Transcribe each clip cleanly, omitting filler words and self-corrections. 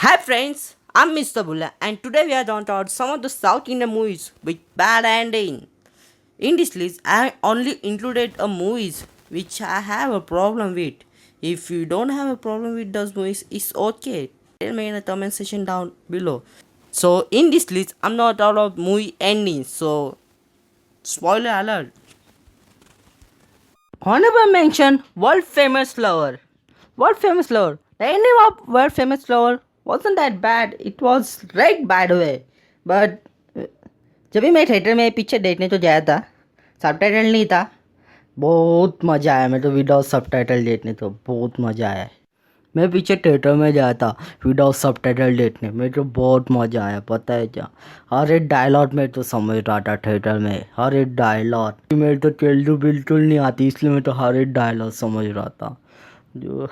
Hi friends, I'm Mr. Bulla and today we are going to talk some of the South Indian movies with bad ending. In this list, I only included a movies which I have a problem with. If you don't have a problem with those movies, it's okay. Tell me in the comment section down below. So in this list, I'm not out of movie endings. So spoiler alert. Honorable mention, world famous lover. World famous lover. The ending of world famous lover wasn't that bad. It was right by the way. But जब भी मैं theatre में picture देखने तो गया था, subtitle नहीं था, बहुत मज़ा आया। मैं तो विदाउट सबटाइटल देखने तो बहुत मज़ा आया। मैं पीछे थिएटर में गया था विदाउट सबटाइटल देखने में तो बहुत मज़ा आया। पता है क्या, हर एक डायलॉग में तो समझ रहा था थिएटर में, हर एक डायलॉग। मेरे तो तेलुगु बिल्कुल नहीं आती, इसलिए मैं तो हर एक डायलॉग समझ रहा था जो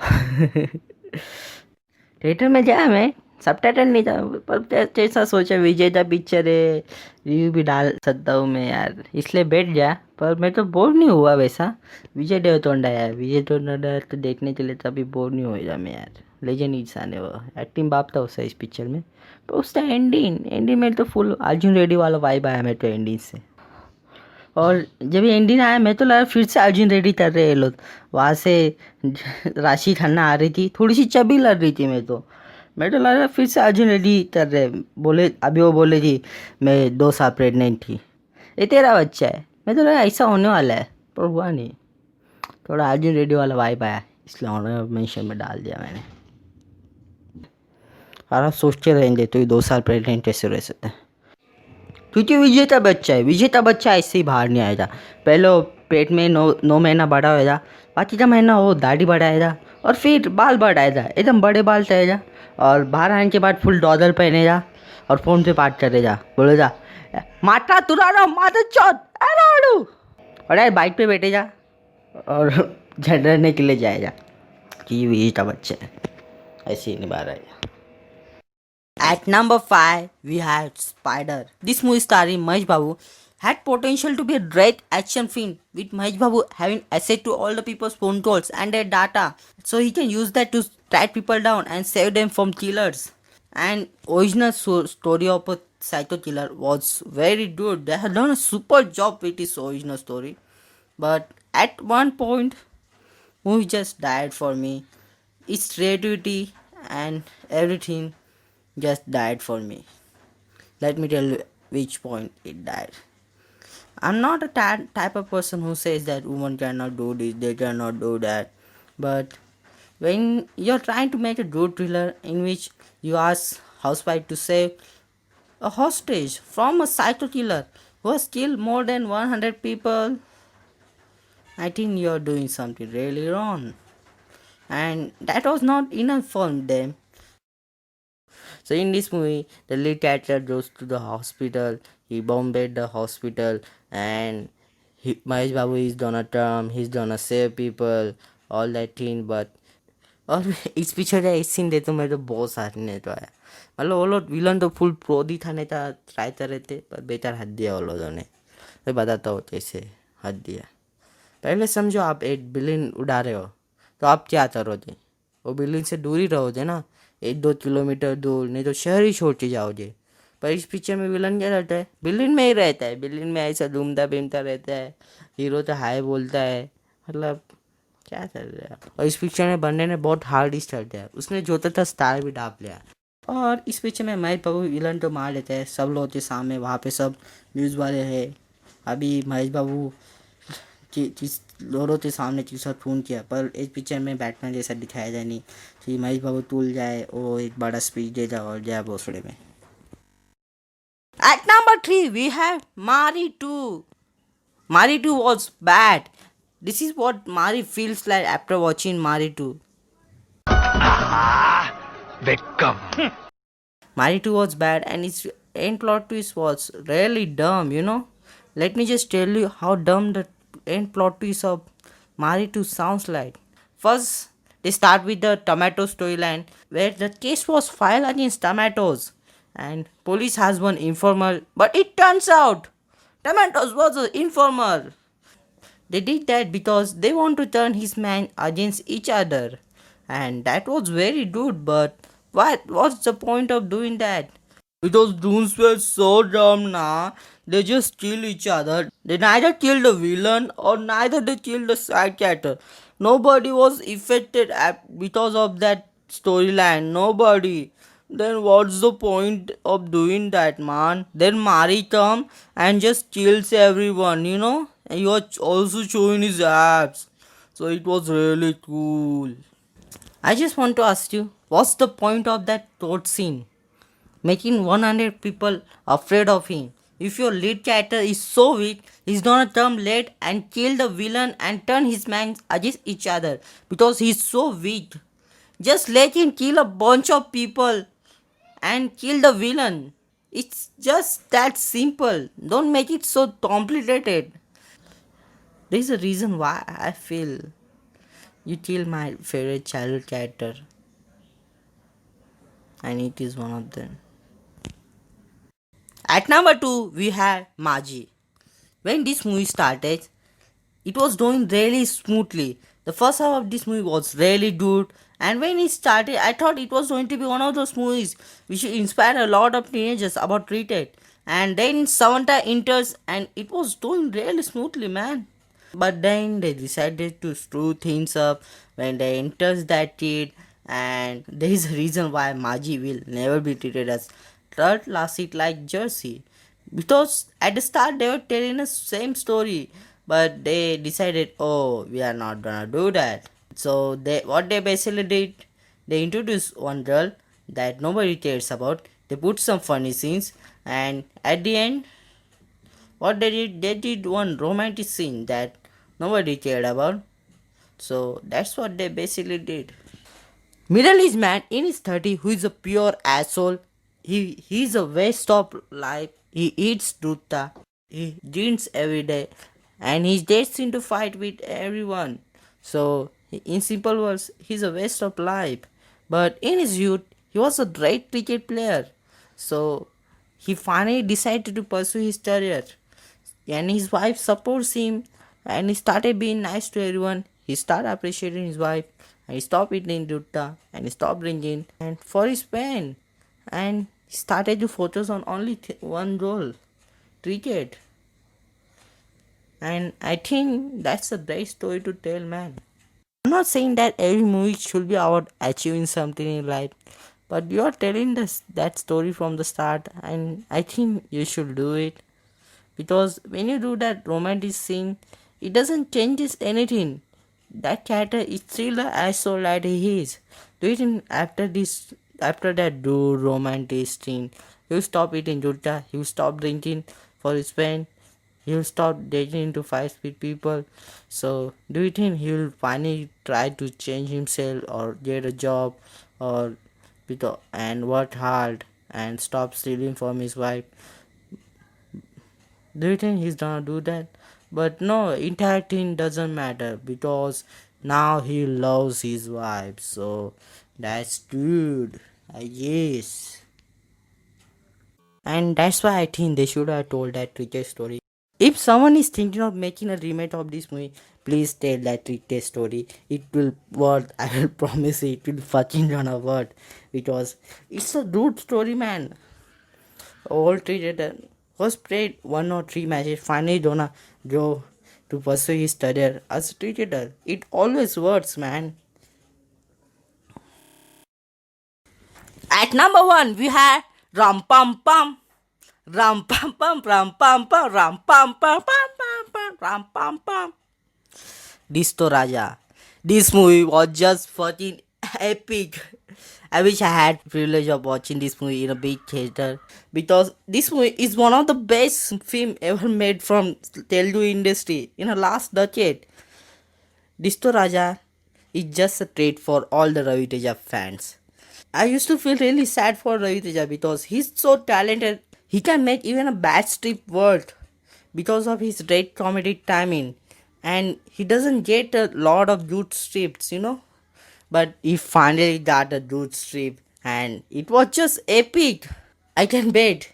थिएटर में गया मैं, सबटाइटल नहीं था, पर जैसा सोचा विजय दा पिक्चर है, रिव्यू भी डाल सकता हूँ मैं यार, इसलिए बैठ गया। पर मैं तो बोर नहीं हुआ वैसा। विजय देवरकोंडा यार, विजय देवरकोंडा तो देखने के लिए तभी बोर नहीं होएगा मैं यार। लेजेंड इंसान है वो, एक्टिंग बाप था उसका इस पिक्चर में। पर उसका एंडिंग में तो फुल अर्जुन रेड्डी वाला वाइब आया मैं तो एंडिंग से। और जब ये एंडिंग आया मैं तो लगा फिर से अर्जुन रेड्डी कर रहे हैं ये लोग। वहाँ से राशि खन्ना आ रही थी, थोड़ी सी चबी लड़ रही थी। मैं तो लगा फिर से अर्जुन रेड्डी कर रहे। बोले अभी वो बोले थी मैं 2 साल प्रेग्नेंट थी, ये तेरा बच्चा है। मैं तो लगा ऐसा होने वाला है, पर हुआ नहीं। थोड़ा अर्जुन रेड्डी वाला वाइब आया, इसलिए ऑनर मेंशन में डाल दिया मैंने। और आप सोचते रहेंगे तो ये 2 साल प्रेग्नेंट कैसे रह सकते हैं, क्योंकि विजेता बच्चा है। विजेता बच्चा ऐसे ही बाहर नहीं आएगा। पहले वो पेट में 9 महीना बड़ा होएगा, बाकी का महीना वो दाढ़ी बढ़ाएगा और फिर बाल बढ़ाएगा, एकदम बड़े बाल रहेगा। और बाहर आने के बाद फुल डॉलर पहनेगा और फ़ोन पे बात करेगा, बोलेगा माता तुराना माता चौथ अरे, और यार बाइक पे बैठेगा और झंडने के लिए जाएगा कि विजेता बच्चा है, ऐसे ही निभा रहा है। At number 5, we had Spider. This movie starring Mahesh Babu had potential to be a great action film, with Mahesh Babu having access to all the people's phone calls and their data, so he can use that to track people down and save them from killers. And original story of a psycho killer was very good. They had done a super job with this original story, but at one point, movie just died for me. Its creativity and everything just died for me. Let me tell you which point it died. I'm not a type of person who says that women cannot do this, they cannot do that. But when you're trying to make a good thriller in which you ask housewife to save a hostage from a psycho killer who has killed more than 100 people, I think you're doing something really wrong. And that was not enough for them. So in this movie, the lead character goes to the hospital. He bombed the hospital, and Mahesh Babu is gonna term. He's gonna save people, all that thing. But और इस पीछे का एक scene दे तो मेरे तो बहुत सारे ने तो आया। मतलब वो लोग विलन तो फुल प्रो दिखाने का ट्राई कर रहे थे, पर बेचार हद दिया वो लोगों ने। मैं बताता हूँ कैसे हद दिया। पहले समझो आप एक बिल्डिंग उड़ा रहे हो, तो आप क्या करोगे? वो बिल्डिंग से दूर ही रहोगे ना, 1-2 किलोमीटर दूर, नहीं तो शहर ही छोड़ के जाओगे। पर इस पिक्चर में विलन क्या रहता है? बिल्डिंग में ही रहता है, बिल्डिंग में ऐसा घूमता बीमता रहता है। हीरो तो हाय बोलता है, मतलब क्या चल रहा है। और इस पिक्चर में बंदे ने बहुत हार्ड स्टार्ट दिया, उसने जो था स्टार भी डाल लिया। और इस पिक्चर में महेश बाबू विलन तो मार लेते हैं, सब लोग के सामने, वहाँ पे सब न्यूज़ वाले हैं। अभी महेश बाबू लोगों के सामने तीसरा खून किया, पर इस पिक्चर में बैटमैन जैसा दिखाया जाए नहीं कि महेश बाबू तुल जाए, वो एक बड़ा स्पीच दे जाए और जाए भोसड़े में। At number 3, we have Mari 2. Mari 2 was bad. This is what Mari feels like after watching Mari 2. Beckham. Mari 2 was bad and its end plot twist was really dumb. Let me just tell you how dumb the end plot twist of Mari 2 sounds like. First, they start with the tomato storyline where the case was filed against tomatoes and police has one informer, but it turns out tomatoes was an informer. They did that because they want to turn his man against each other, and that was very good, but What? What's the point of doing that? Because Doons were so dumb now, they just kill each other. They neither kill the villain or neither they kill the side character. Nobody was affected because of that storyline. Nobody. Then what's the point of doing that, man? Then Mari come and just kills everyone, you know? And you are also showing his abs. So it was really cool. I just want to ask you, what's the point of that throat scene? Making 100 people afraid of him. If your lead character is so weak, he's gonna turn late and kill the villain and turn his men against each other because he's so weak. Just let him kill a bunch of people and kill the villain. It's just that simple. Don't make it so complicated. There's a reason why I feel you kill my favorite childhood character, and it is one of them. At number 2, we had Maji. When this movie started, it was going really smoothly. The first half of this movie was really good, and when it started, I thought it was going to be one of those movies which inspire a lot of teenagers about treated. And then Samantha enters, and it was doing really smoothly, man. But then they decided to screw things up when they enters that kid, and there is a reason why Maji will never be treated as third class seat like Jersey. Because at the start they were telling us same story, but they decided, oh, we are not gonna do that. So they basically did, they introduced one girl that nobody cares about. They put some funny scenes, and at the end, what they did one romantic scene that nobody cared about. So that's what they basically did. Middle-aged man in his 30s who is a pure asshole. He's a waste of life. He eats dutta. He drinks every day. And he dates into fight with everyone. So in simple words, he's a waste of life. But in his youth, he was a great cricket player. So he finally decided to pursue his career. And his wife supports him, and he started being nice to everyone. He started appreciating his wife, and he stopped eating dutta, and he stopped drinking and for his pain, and he started to focus on only one goal, cricket. And I think that's a great story to tell, man. I'm not saying that every movie should be about achieving something in life, but you are telling this that story from the start, and I think you should do it. Because when you do that romantic scene, it doesn't changes anything. That character is still the asshole that he is. Do it in after that do romantic scene. He'll stop eating jutta, he'll stop drinking for his pain, he'll stop dating into fights with people. So do you think he'll finally try to change himself or get a job or and work hard and stop stealing from his wife? Do you think he's gonna do that? But no, entire thing doesn't matter because now he loves his wife. So that's good. I guess. And that's why I think they should have told that cricket story. If someone is thinking of making a remake of this movie, please tell that cricket story. It will worth. I will promise you, it will fucking gonna worth because it's a good story, man. All treated first played 1 or 3 matches, finally gonna go to pursue his career as a cricketer. It always works, man. At number 1, we had Ram Pam Pam. Ram Pam Pam Ram Pam Pam Ram Pam Pam Pam Pam Pam Ram Pam Pam. Disto Raja. This movie was just fucking epic. I wish I had privilege of watching this movie in a big theater because this movie is one of the best film ever made from Telugu industry in the last decade. Disto Raja is just a treat for all the Ravi Teja fans. I used to feel really sad for Ravi Teja because he's so talented. He can make even a bad strip work because of his great comedic timing, and he doesn't get a lot of good strips, but he finally got a good strip, and it was just epic. I can bet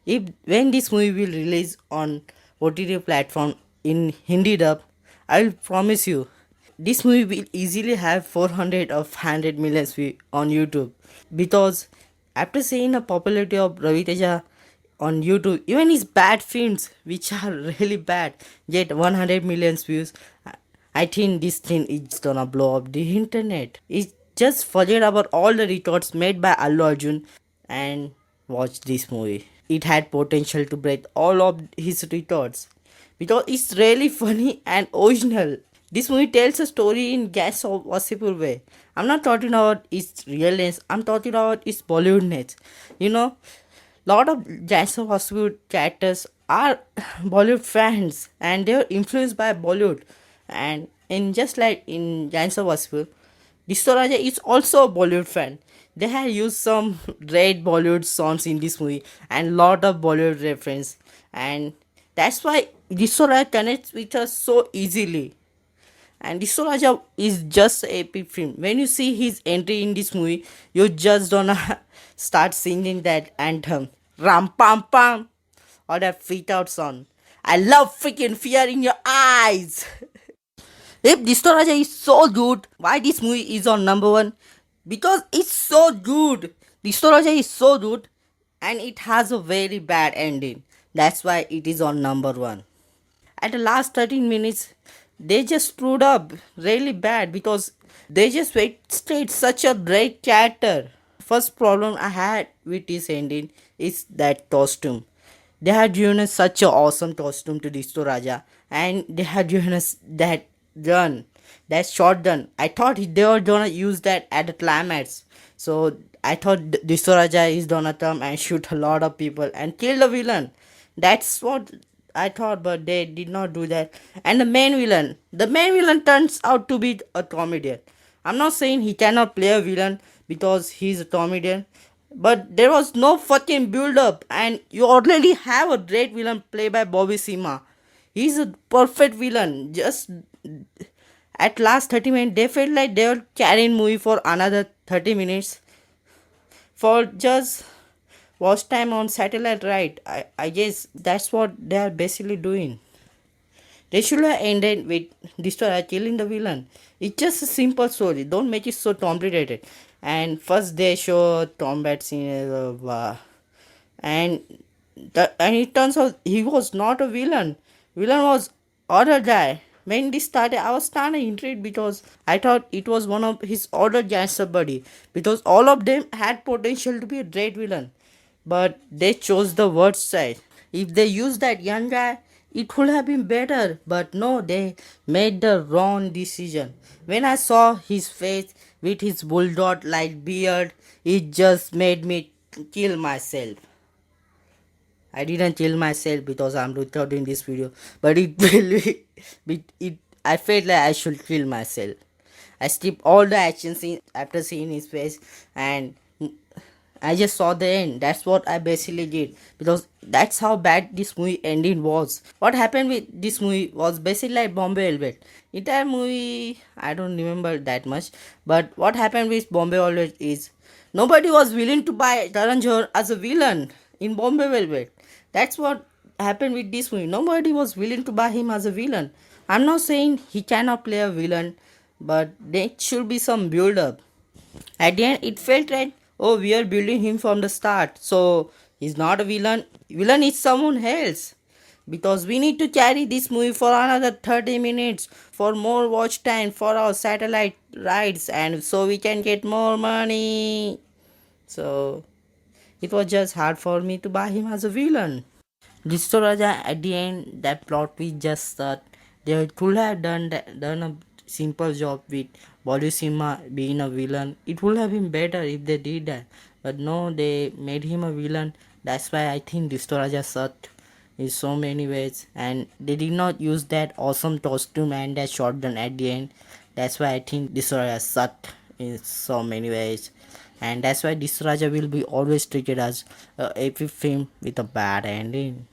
if when this movie will release on OTT platform in Hindi dub, I'll promise you this movie will easily have 400 or 500 million views on YouTube, because after seeing the popularity of Ravi Teja on YouTube, even his bad films, which are really bad, get 100 million views. I think this thing is gonna blow up the internet. It just forget about all the records made by Allu Arjun and watch this movie. It had potential to break all of his records because it's really funny and original. This movie tells a story in gas or possible way. I'm not talking about its realness, I'm talking about its Bollywoodness. You know, lot of gas or possible characters are Bollywood fans and they're influenced by Bollywood. And in just like in Jansa Possible, Disto Raja is also a Bollywood fan. They have used some great Bollywood songs in this movie and lot of Bollywood reference, and that's why Disto Raja connects with us so easily. And Disto Raja is just a epic film. When you see his entry in this movie, you just gonna start singing that anthem, Ram Pam Pam, or that freak out song. I love freaking fear in your eyes. If Disto Raja is so good, why this movie is on number one? Because it's so good. Disto Raja is so good and it has a very bad ending. That's why it is on number one. At the last 13 minutes, they just screwed up really bad because they just wasted such a great character. First problem I had with this ending is that costume. They had given us such an awesome costume to Disto Raja, and they had given us that gun, that shotgun. I thought they were gonna use that at the climax. So I thought Disto Raja is gonna come and shoot a lot of people and kill the villain. That's what I thought, but they did not do that. And the main villain turns out to be a comedian. I'm not saying he cannot play a villain because he's a comedian, but there was no fucking build up, and you already have a great villain played by Bobby Sima. He's a perfect villain. Just at last 30 minutes, they felt like they were carrying movie for another 30 minutes for just watch time on satellite, right? I guess that's what they are basically doing. They should have ended with Destroyer killing the villain. It's just a simple story. Don't make it so complicated. And first they show combat scene and and it turns out he was not a villain. Villain was other guy. When this started, I was kind of intrigued because I thought it was one of his other gangster buddy, because all of them had potential to be a great villain, but they chose the worst side. If they used that young guy, it would have been better, but no, they made the wrong decision. When I saw his face with his bulldog like beard, it just made me kill myself. I didn't kill myself because I'm recording this video, but it really, I felt like I should kill myself. I skipped all the action scenes after seeing his face, and I just saw the end. That's what I basically did, because that's how bad this movie ending was. What happened with this movie was basically like Bombay Velvet. Entire movie I don't remember that much, but what happened with Bombay Velvet is nobody was willing to buy Karan Johar as a villain in Bombay Velvet. That's what happened with this movie. Nobody was willing to buy him as a villain. I'm not saying he cannot play a villain, but there should be some build up. At the end, it felt like, oh, we are building him from the start. So he's not a villain. Villain is someone else. Because we need to carry this movie for another 30 minutes for more watch time for our satellite rights, and so we can get more money. So it was just hard for me to buy him as a villain. Disto Raja, at the end, that plot we just thought they could have done a simple job with Bodhisima being a villain. It would have been better if they did that. But no, they made him a villain. That's why I think Disto Raja sucked in so many ways. And they did not use that awesome costume and that shotgun at the end. That's why I think Disto Raja sucked in so many ways. And that's why Disto Raja will be always treated as a epic film with a bad ending.